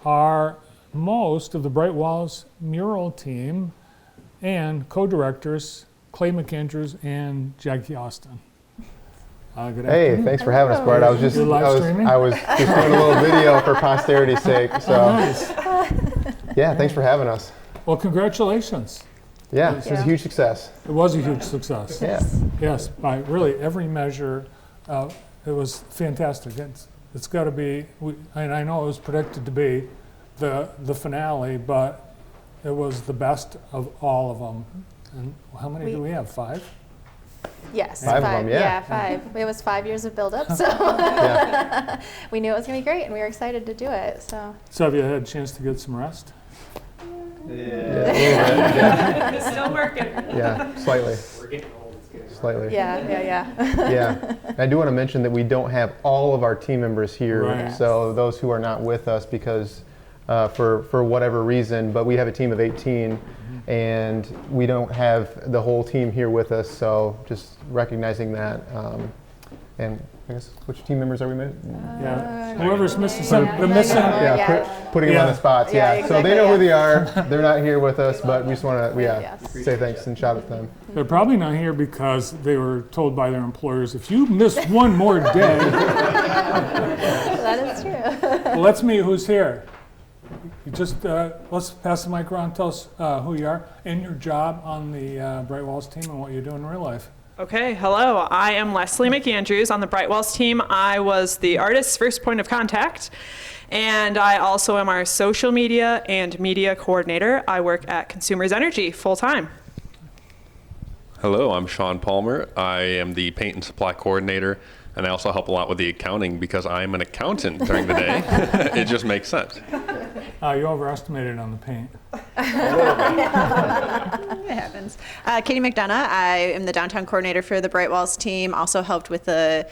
are most of the Bright Walls mural team and co-directors Clay McAndrews and Jackie Austin. Good Hey, afternoon. thanks for having us, Bart. I was just You're live streaming? I was just doing a little video for posterity's sake. So Nice. yeah, thanks for having us. Well, congratulations. Yeah, this is a huge success. It was a huge success. Yeah. Yes, by really every measure, it was fantastic. It's got to be, and I know it was predicted to be the finale, but it was the best of all of them. And how many do we have? 5? Yes, Five of them, yeah. Yeah, 5. It was 5 years of build-up, so Yeah. we knew it was going to be great, and we were excited to do it. So So have you had a chance to get some rest? Yeah. It's still working. Yeah, slightly. We're getting old. It's getting Slightly. yeah. Yeah. I do want to mention that we don't have all of our team members here. Right. So those who are not with us because for whatever reason, but we have a team of 18 and we don't have the whole team here with us. So just recognizing that. And I guess, which team members are we missing? Yeah. Whoever's missing, the missing. Putting them on the spots. Yeah, Yeah. So they know exactly, who they are. They're not here with us, but we just want to, Yes. say thanks and shout at them. They're probably not here because they were told by their employers, if you miss one more day, That is true. well, let's meet who's here. You just let's pass the mic around. Tell us who you are and your job on the Bright Walls team and what you do in real life. Okay, hello. I am Leslie McAndrews on the Bright Walls team. I was the artist's first point of contact, and I also am our social media and media coordinator. I work at Consumers Energy full-time. Hello, I'm Sean Palmer. I am the paint and supply coordinator, and I also help a lot with the accounting because I'm an accountant during the day. It just makes sense. You overestimated on the paint. It happens. Katie Mcdonough. I am the downtown coordinator for the Bright Walls team. Also helped with the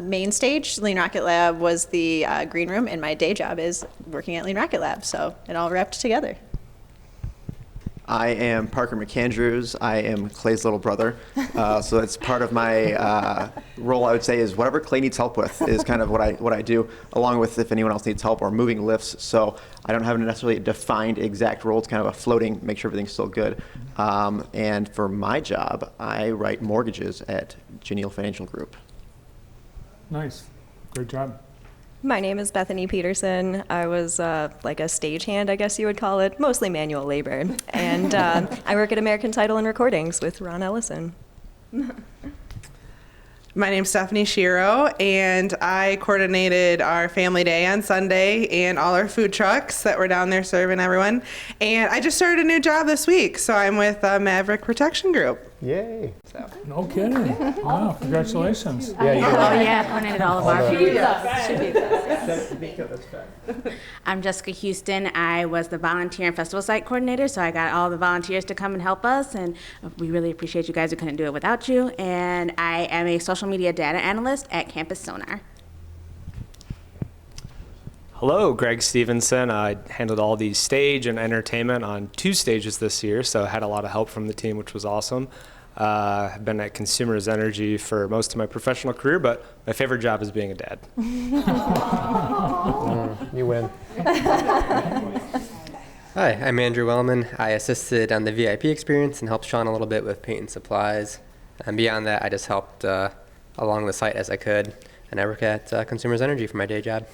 main stage. Lean Rocket Lab was the green room, and my day job is working at Lean Rocket Lab. So it all wrapped together. I am Parker McAndrews. I am Clay's little brother. So that's part of my role, I would say, is whatever Clay needs help with is kind of what I do, along with if anyone else needs help or moving lifts. So I don't have necessarily a defined exact role. It's kind of a floating, make sure everything's still good. And for my job, I write mortgages at Geneel Financial Group. Nice. Great job. My name is Bethany Peterson. I was like a stagehand, I guess you would call it, mostly manual labor. And I work at American Title and Recordings with Ron Ellison. My name's Stephanie Shiro, and I coordinated our family day on Sunday and all our food trucks that were down there serving everyone. And I just started a new job this week, so I'm with Maverick Protection Group. Yay. So. No kidding. Wow, congratulations. Yeah, you did. I coordinated all of our food. I'm Jessica Houston. I was the volunteer and festival site coordinator, so I got all the volunteers to come and help us, and we really appreciate you guys. We couldn't do it without you. And I am a social media data analyst at Campus Sonar. Hello, Greg Stevenson. I handled all the stage and entertainment on 2 stages this year, so I had a lot of help from the team, which was awesome. I've been at Consumers Energy for most of my professional career, but my favorite job is being a dad. You win. Hi, I'm Andrew Wellman. I assisted on the VIP experience and helped Sean a little bit with paint and supplies. And beyond that, I just helped along the site as I could. And I work at Consumers Energy for my day job.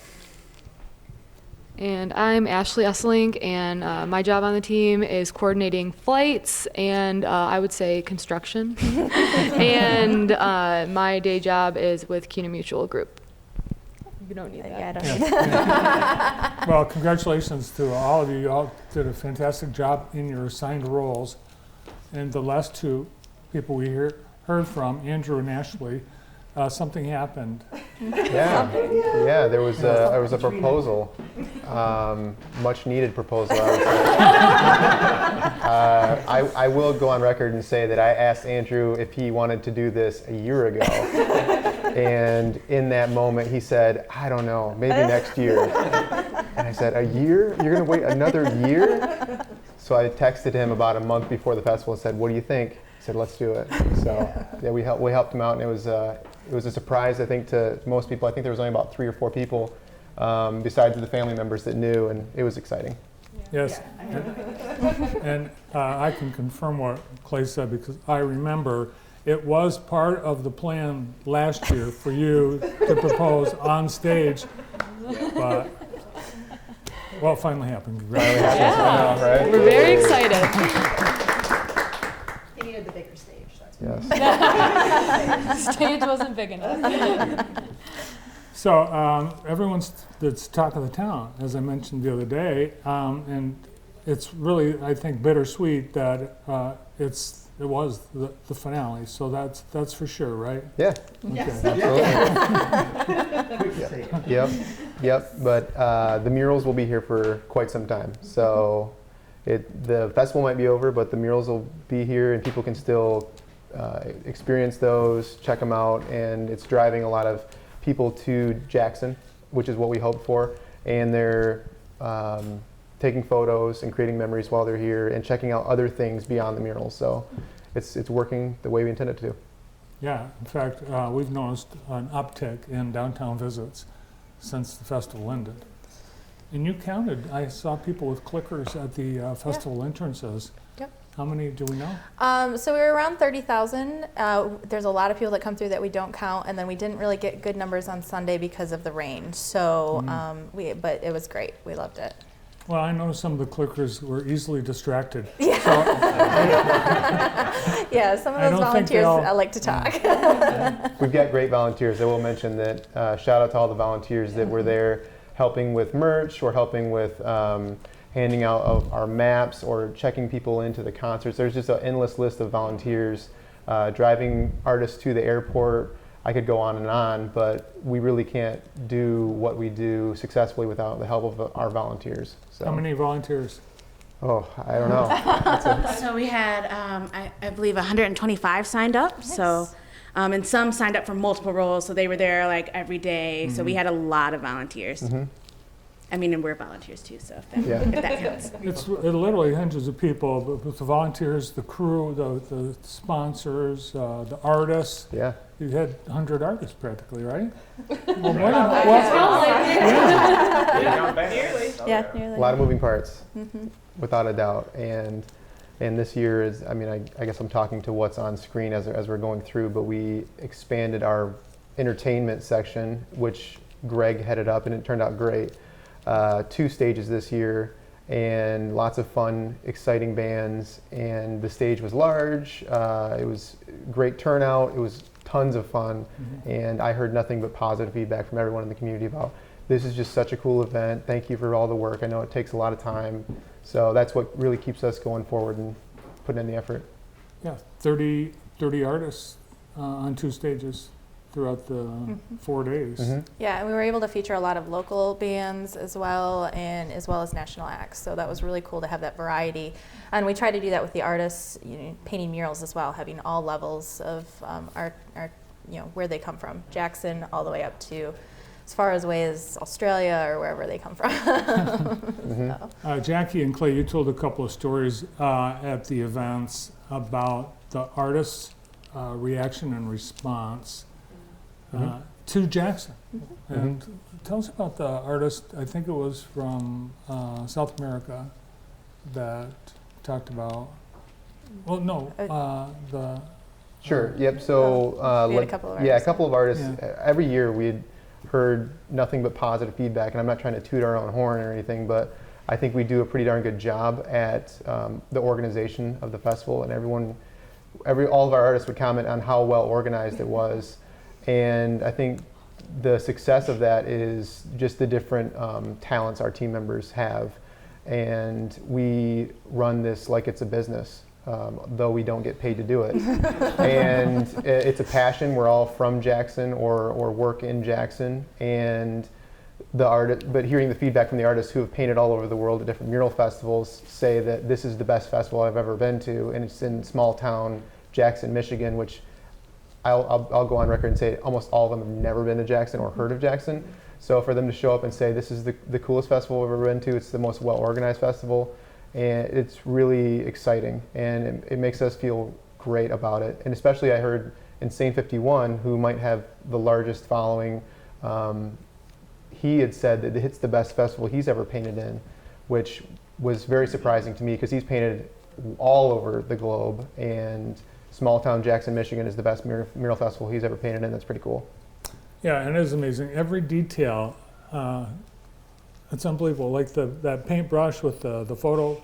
And I'm Ashley Esselink, and my job on the team is coordinating flights and I would say construction. And my day job is with Keenan Mutual Group. You don't need that. Yeah, I don't need that. Well, congratulations to all of you. You all did a fantastic job in your assigned roles. And the last 2 people we heard from, Andrew and Ashley, something happened. Yeah, there was a proposal, much needed proposal, I would say. I will go on record and say that I asked Andrew if he wanted to do this a year ago, and in that moment he said, I don't know, maybe next year. And I said, a year? You're gonna wait another year? So I texted him about a month before the festival and said, what do you think? He said, let's do it. So yeah, we helped him out, and it was a surprise, I think, to most people. I think there was only about 3 or 4 people besides the family members that knew, and it was exciting. Yes. And I can confirm what Clay said, because I remember it was part of the plan last year for you to propose on stage, but, well, it finally happened. Congratulations. I know, right? We're very excited. He needed the bigger stage. Yes. Stage wasn't big enough. So it's talk of the town, as I mentioned the other day, and it's really, I think, bittersweet that it was the finale. So that's for sure, right? Yeah. Yes. Absolutely. Yep. But the murals will be here for quite some time. So the festival might be over, but the murals will be here, and people can still experience those, check them out, and it's driving a lot of people to Jackson, which is what we hope for, and they're taking photos and creating memories while they're here and checking out other things beyond the murals. So it's working the way we intended it to. Yeah, in fact, we've noticed an uptick in downtown visits since the festival ended. And you counted, I saw people with clickers at the festival entrances. Yep. How many do we know? So we were around 30,000. There's a lot of people that come through that we don't count, and then we didn't really get good numbers on Sunday because of the rain. So, but it was great. We loved it. Well, I know some of the clickers were easily distracted. Yeah. So, yeah, some of those volunteers like to talk. We've got great volunteers. I will mention that shout out to all the volunteers that were there helping with merch or helping with handing out of our maps or checking people into the concerts. There's just an endless list of volunteers, driving artists to the airport. I could go on, but we really can't do what we do successfully without the help of our volunteers. So. How many volunteers? Oh, I don't know. So we had, I believe, 125 signed up. Nice. So, and some signed up for multiple roles, so they were there like every day. Mm-hmm. So we had a lot of volunteers. Mm-hmm. I mean, and we're volunteers too, so if that counts. It's literally hundreds of people, but with the volunteers, the crew, the sponsors, the artists. Yeah. You had 100 artists practically, right? Well, nearly. A lot of moving parts, without a doubt. And this year is, I mean, I guess I'm talking to what's on screen as we're going through, but we expanded our entertainment section, which Greg headed up, and it turned out great. 2 stages this year, and lots of fun, exciting bands, and the stage was large. It was great turnout. It was tons of fun, and I heard nothing but positive feedback from everyone in the community about this is just such a cool event. Thank you for all the work. I know it takes a lot of time, so that's what really keeps us going forward and putting in the effort. Yeah, 30 artists on 2 stages throughout the 4 days. Yeah, and we were able to feature a lot of local bands as well as national acts. So that was really cool to have that variety. And we try to do that with the artists, painting murals as well, having all levels of art, where they come from, Jackson all the way up to as far away as Australia or wherever they come from. So. Jackie and Clay, you told a couple of stories at the events about the artists' reaction and response to Jackson. And tell us about the artist, I think it was from South America, that talked about, Sure, yep, so we had a couple of artists. Yeah, a couple of artists. Yeah. Every year we had heard nothing but positive feedback, and I'm not trying to toot our own horn or anything, but I think we do a pretty darn good job at the organization of the festival, and all of our artists would comment on how well organized it was. And I think the success of that is just the different talents our team members have. And we run this like it's a business, though we don't get paid to do it. And it's a passion. We're all from Jackson or work in Jackson. And but hearing the feedback from the artists who have painted all over the world at different mural festivals say that this is the best festival I've ever been to. And it's in small town Jackson, Michigan, which I'll go on record and say almost all of them have never been to Jackson or heard of Jackson. So for them to show up and say this is the coolest festival I've ever been to, it's the most well-organized festival, and it's really exciting, and it makes us feel great about it. And especially I heard Insane 51, who might have the largest following, he had said that it's the best festival he's ever painted in, which was very surprising to me because he's painted all over the globe, and small town Jackson, Michigan is the best mural festival he's ever painted in. That's pretty cool. Yeah, and it is amazing. Every detail, it's unbelievable. Like that paintbrush with the photo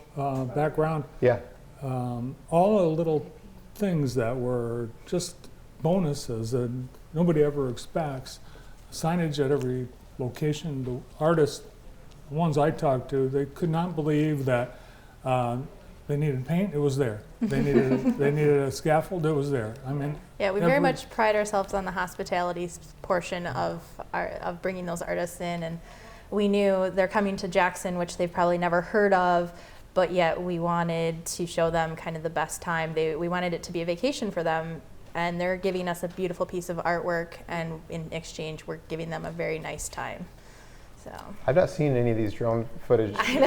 background. Yeah. All the little things that were just bonuses that nobody ever expects. Signage at every location. The artists, the ones I talked to, they could not believe that they needed paint. It was there. They needed a scaffold. It was there. I mean. Yeah, we very much pride ourselves on the hospitality portion of bringing those artists in, and we knew they're coming to Jackson, which they've probably never heard of, but yet we wanted to show them kind of the best time. We wanted it to be a vacation for them, and they're giving us a beautiful piece of artwork, and in exchange, we're giving them a very nice time. So. I've not seen any of these drone footage. I know.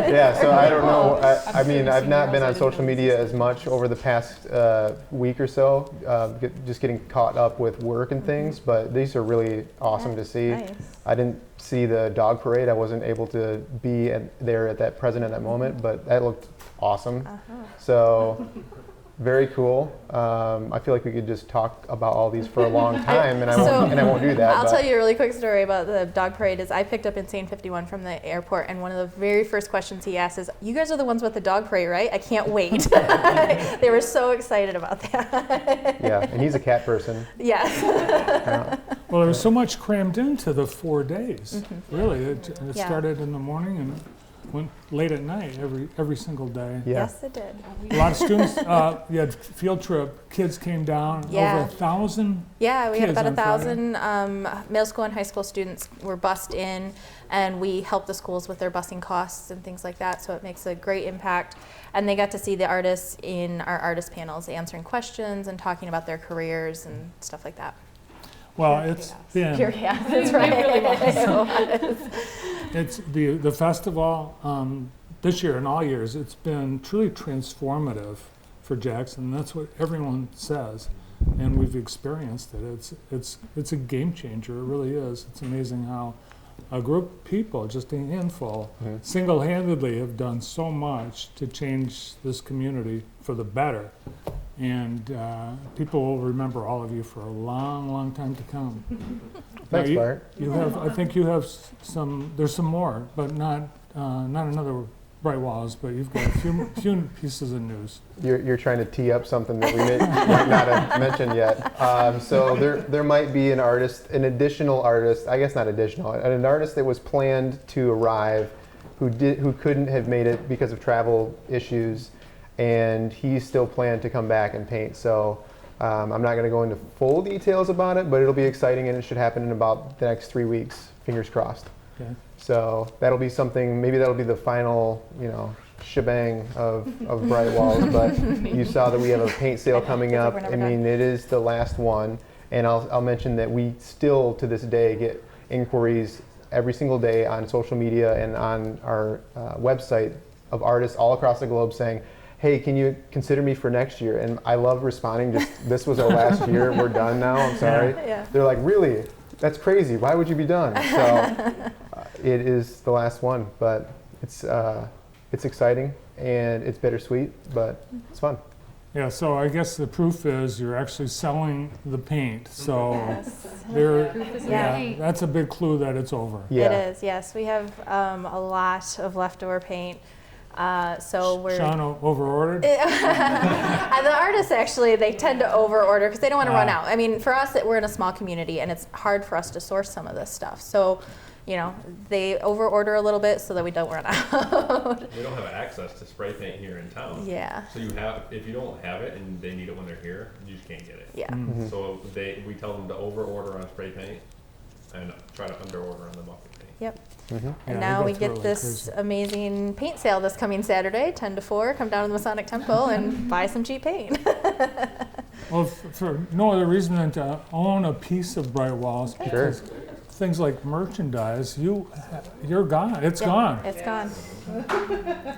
Yeah, so I don't know. I mean, I've not been on social media as much over the past week or so, just getting caught up with work and things, but these are really awesome to see. Nice. I didn't see the dog parade. I wasn't able to be there at that present at that moment, but that looked awesome. So. Very cool. I feel like we could just talk about all these for a long time, and I won't do that. I'll tell you a really quick story about the dog parade. Is I picked up Insane 51 from the airport, and one of the very first questions he asked is, "You guys are the ones with the dog parade, right? I can't wait." They were so excited about that. Yeah, and he's a cat person. Yes. Yeah. Well, there was so much crammed into the 4 days. Mm-hmm. Really, it started in the morning and went late at night every single day. Yeah. Yes, it did. A lot of students, you had field trip, kids came down, Yeah. over 1,000 Yeah, we had kids about on Friday. 1,000 middle school and high school students were bused in, and we help the schools with their busing costs and things like that, so it makes a great impact. And they got to see the artists in our artist panels answering questions and talking about their careers and stuff like that. Well, it's been, Pure chaos, that's right. It was. it's the festival this year and all years, it's been truly transformative for Jackson. That's what everyone says, and we've experienced it. It's a game changer. It really is. It's amazing how a group of people, just a handful, single-handedly have done so much to change this community for the better. And people will remember all of you for a long, long time to come. Thanks, Bart. I think you have some. There's some more, but not another Bright Walls. But you've got a few pieces of news. You're trying to tee up something that we might not have mentioned yet. So there might be an additional artist. I guess not additional. An artist that was planned to arrive, who couldn't have made it because of travel issues. And he still planned to come back and paint. So I'm not going to go into full details about it, but it'll be exciting, and it should happen in about the next 3 weeks. Fingers crossed. Okay. So that'll be something. Maybe that'll be the final, shebang of Bright Walls. But you saw that we have a paint sale coming up. I mean, it is the last one, and I'll mention that we still to this day get inquiries every single day on social media and on our website of artists all across the globe saying, "Hey, can you consider me for next year?" And I love responding, this was our last year, we're done now, I'm sorry. Yeah. They're like, "Really? That's crazy, why would you be done?" So it is the last one, but it's exciting and it's bittersweet, but it's fun. Yeah, so I guess the proof is you're actually selling the paint. So Yes. that's a big clue that it's over. Yeah. It is, yes. We have a lot of leftover paint. So we're Sean overordered? the artists actually, they tend to overorder because they don't want to run out. I mean, for us, we're in a small community, and it's hard for us to source some of this stuff. So, they overorder a little bit so that we don't run out. We don't have access to spray paint here in town. Yeah. So if you don't have it and they need it when they're here, you just can't get it. Yeah. Mm-hmm. So we tell them to overorder on spray paint and try to underorder on the bucket paint. Yep. Mm-hmm. And Yeah, now they we go get through it like this crazy. amazing paint sale this coming Saturday, 10 to 4. Come down to the Masonic Temple and buy some cheap paint. Well, for no other reason than to own a piece of Bright Walls, because things like merchandise, you're gone. It's gone. It's gone.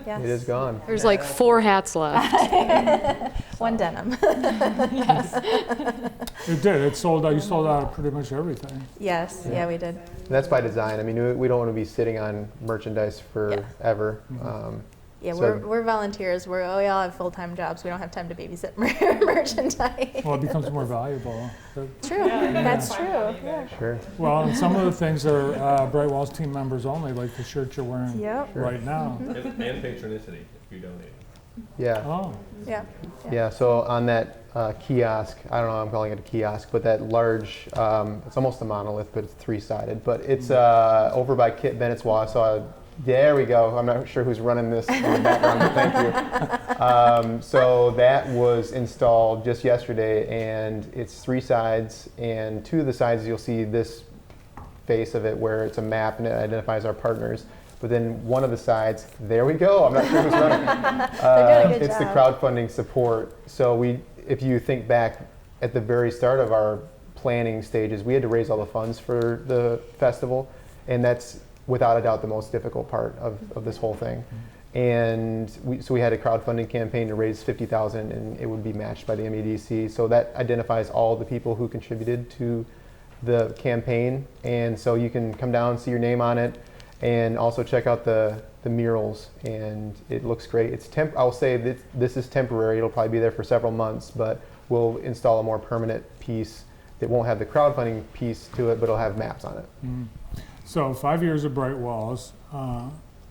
Yes. It is gone. There's like 4 hats left. One denim. It did. It sold out. You sold out of pretty much everything. Yes, yeah, we did. And that's by design. I mean, we don't want to be sitting on merchandise forever. Yeah, So- we're volunteers. We all have full-time jobs. We don't have time to babysit merchandise. Well, it becomes more valuable. True. That's true. Yeah. Sure. Well, and some of the things are Bright Walls team members only, like the shirt you're wearing Yep. right now. And patronicity if you donate. Yeah. Oh, Yeah. Yeah, so on that kiosk, I don't know, I'm calling it a kiosk, but that large, it's almost a monolith, but it's 3-sided. But it's over by Kit Bennett's wall. I saw, there we go. I'm not sure who's running this in the background, but thank you. So that was installed just yesterday, and it's 3 sides, and 2 of the sides you'll see this face of it where it's a map and it identifies our partners. But then one of the sides, there we go. I'm not sure who's running. They're doing a good It's the job. crowdfunding support. So if you think back at the very start of our planning stages, we had to raise all the funds for the festival, and that's without a doubt the most difficult part of this whole thing. And we had a crowdfunding campaign to raise $50,000, and it would be matched by the MEDC. So that identifies all the people who contributed to the campaign, and so you can come down, see your name on it, and also check out the murals, and it looks great. I'll say that this is temporary. It'll probably be there for several months, but we'll install a more permanent piece that won't have the crowdfunding piece to it, but it'll have maps on it. so 5 years of Bright Walls,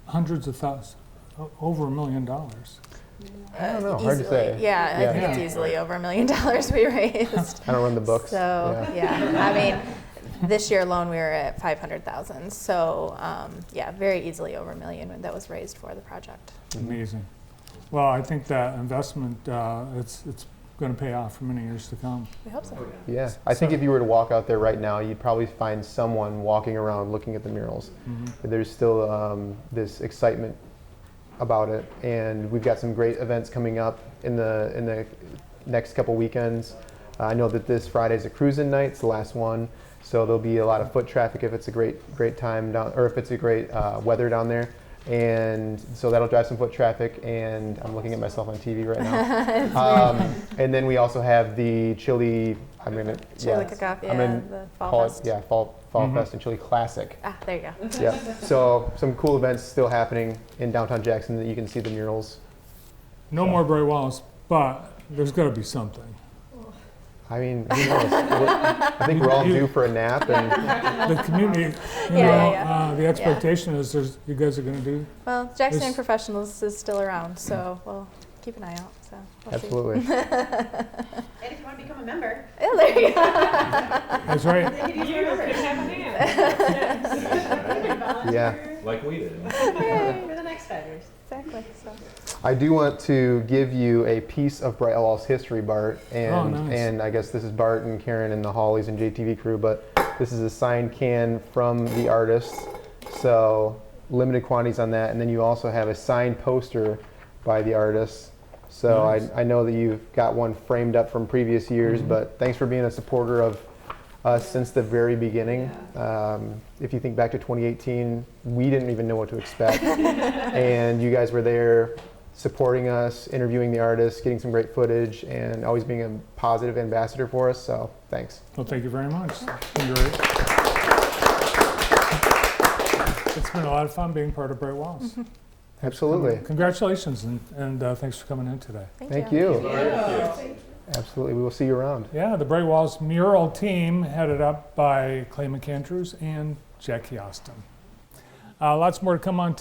hundreds of thousands, over $1 million. I don't know, hard to say. Yeah, I think it's easily over $1 million we raised. I don't run the books. So yeah, I mean, this year alone we were at 500,000. So yeah, very easily over $1 million that was raised for the project. Amazing. Well, I think that investment, it's going to pay off for many years to come. We hope so. Yeah, I think if you were to walk out there right now, you'd probably find someone walking around looking at the murals. There's still this excitement about it, and we've got some great events coming up in the next couple weekends. I know that this Friday is a cruising night, it's the last one, so there'll be a lot of foot traffic if it's a great time down, or if it's a great weather down there. And so that'll drive some foot traffic, and I'm looking at myself on TV right now. And then we also have the chili, Chili cook-off, I'm gonna the Fall call Fest. it, Fall Fest and Chili Classic. Ah, there you go. Yeah, so some cool events still happening in downtown Jackson that you can see the murals. No more Bright Walls, but there's got to be something. I mean, who knows? I think we're all due for a nap, and The community, the expectation is you guys are going to do. Well, Jackson This- Young Professionals is still around, so we'll keep an eye out. So we'll see. absolutely. And if you want to become a member, Yeah, there you go. That's right. Yeah. Like we did. for the next 5 years. Exactly. So. I do want to give you a piece of Bright Walls history, Bart, and nice. and I guess this is Bart and Karen and the Hollies and JTV crew, but this is a signed can from the artist, so limited quantities on that, and then you also have a signed poster by the artist. So Nice. I know that you've got one framed up from previous years, but thanks for being a supporter of us since the very beginning. If you think back to 2018, we didn't even know what to expect, and you guys were there supporting us, interviewing the artists, getting some great footage, and always being a positive ambassador for us, so thanks. Well, thank you very much. It's been great. It's been a lot of fun being part of Bright Walls. Absolutely. Congratulations, and thanks for coming in today. Thank you. Absolutely. We will see you around. Yeah, the Bright Walls mural team headed up by Clay McAndrews and Jackie Austin. Lots more to come on